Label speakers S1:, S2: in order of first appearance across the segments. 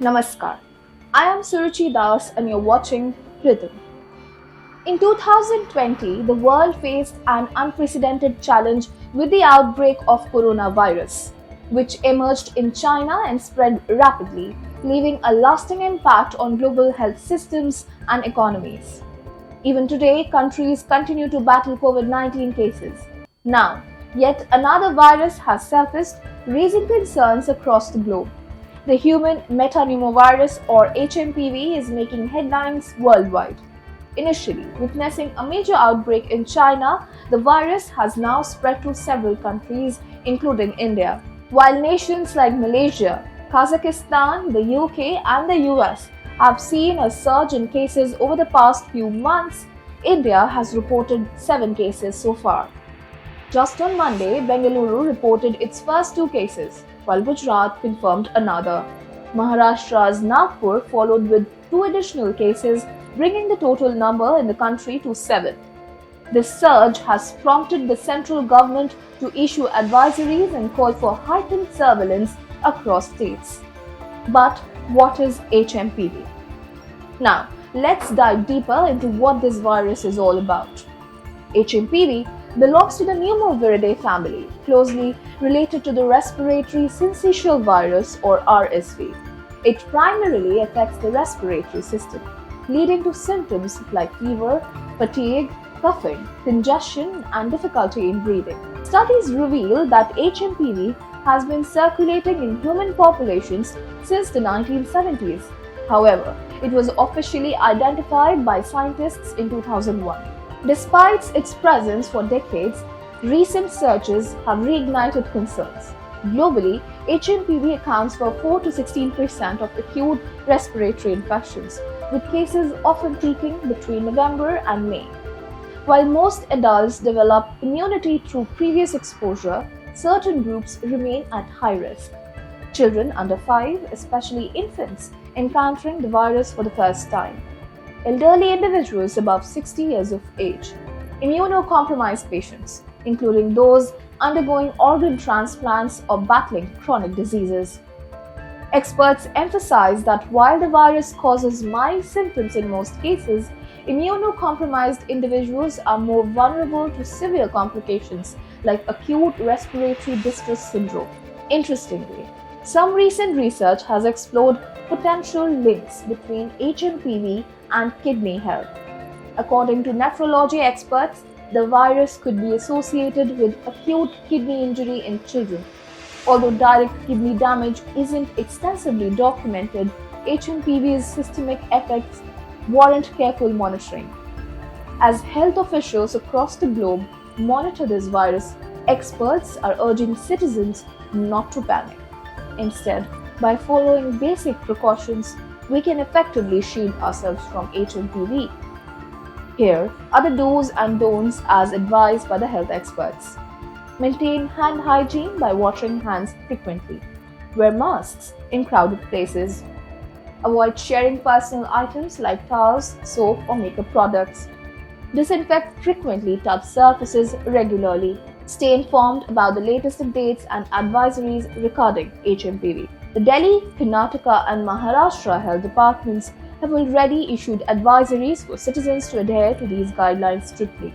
S1: Namaskar. I am Suruchi Das and you're watching Rhythm. In 2020, the world faced an unprecedented challenge with the outbreak of coronavirus, which emerged in China and spread rapidly, leaving a lasting impact on global health systems and economies. Even today, countries continue to battle COVID-19 cases. Now, yet another virus has surfaced, raising concerns across the globe. The human metapneumovirus or HMPV is making headlines worldwide. Initially witnessing a major outbreak in China, the virus has now spread to several countries, including India. While nations like Malaysia, Kazakhstan, the UK, and the US have seen a surge in cases over the past few months, India has reported 7 cases so far. Just on Monday, Bengaluru reported its first 2 cases, while Gujarat confirmed another. Maharashtra's Nagpur followed with 2 additional cases, bringing the total number in the country to 7. This surge has prompted the central government to issue advisories and call for heightened surveillance across states. But what is HMPV? Now, let's dive deeper into what this virus is all about. HMPV belongs to the Pneumoviridae family, closely related to the respiratory syncytial virus or RSV. It primarily affects the respiratory system, leading to symptoms like fever, fatigue, coughing, congestion, and difficulty in breathing. Studies reveal that HMPV has been circulating in human populations since the 1970s. However, it was officially identified by scientists in 2001. Despite its presence for decades, recent searches have reignited concerns. Globally, HMPV accounts for 4 to 16% of acute respiratory infections, with cases often peaking between November and May. While most adults develop immunity through previous exposure, certain groups remain at high risk. Children under 5, especially infants, encountering the virus for the first time. Elderly individuals above 60 years of age, immunocompromised patients, including those undergoing organ transplants or battling chronic diseases. Experts emphasize that while the virus causes mild symptoms in most cases, immunocompromised individuals are more vulnerable to severe complications like acute respiratory distress syndrome. Interestingly, some recent research has explored potential links between HMPV and kidney health. According to nephrology experts, the virus could be associated with acute kidney injury in children. Although direct kidney damage isn't extensively documented, HMPV's systemic effects warrant careful monitoring. As health officials across the globe monitor this virus, experts are urging citizens not to panic. Instead, by following basic precautions, we can effectively shield ourselves from HMPV. Here are the do's and don'ts as advised by the health experts. Maintain hand hygiene by washing hands frequently. Wear masks in crowded places. Avoid sharing personal items like towels, soap, or makeup products. Disinfect frequently touch surfaces regularly. Stay informed about the latest updates and advisories regarding HMPV. The Delhi, Karnataka, and Maharashtra health departments have already issued advisories for citizens to adhere to these guidelines strictly.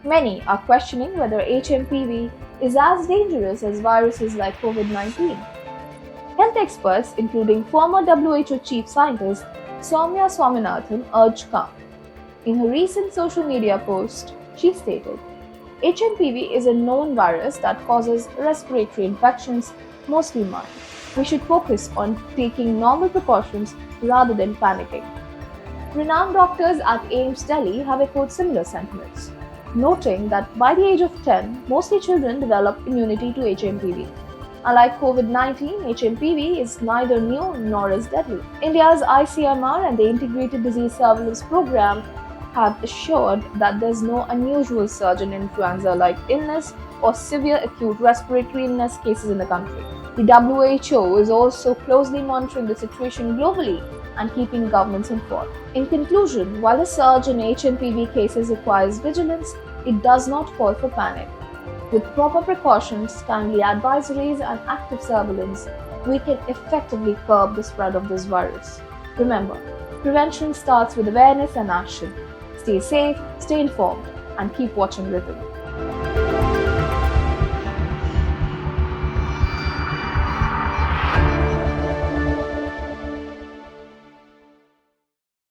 S1: Many are questioning whether HMPV is as dangerous as viruses like COVID-19. Health experts, including former WHO chief scientist Soumya Swaminathan, urged calm. In her recent social media post, she stated, HMPV is a known virus that causes respiratory infections, mostly mild. We should focus on taking normal precautions rather than panicking. Renowned doctors at AIIMS Delhi have echoed similar sentiments, noting that by the age of 10, mostly children develop immunity to HMPV. Unlike COVID-19, HMPV is neither new nor is deadly. India's ICMR and the Integrated Disease Surveillance Program have assured that there is no unusual surge in influenza-like illness or severe acute respiratory illness cases in the country. The WHO is also closely monitoring the situation globally and keeping governments informed. In conclusion, while the surge in HMPV cases requires vigilance, it does not call for panic. With proper precautions, timely advisories, and active surveillance, we can effectively curb the spread of this virus. Remember, prevention starts with awareness and action. Stay safe, stay informed, and keep watching Rhythm.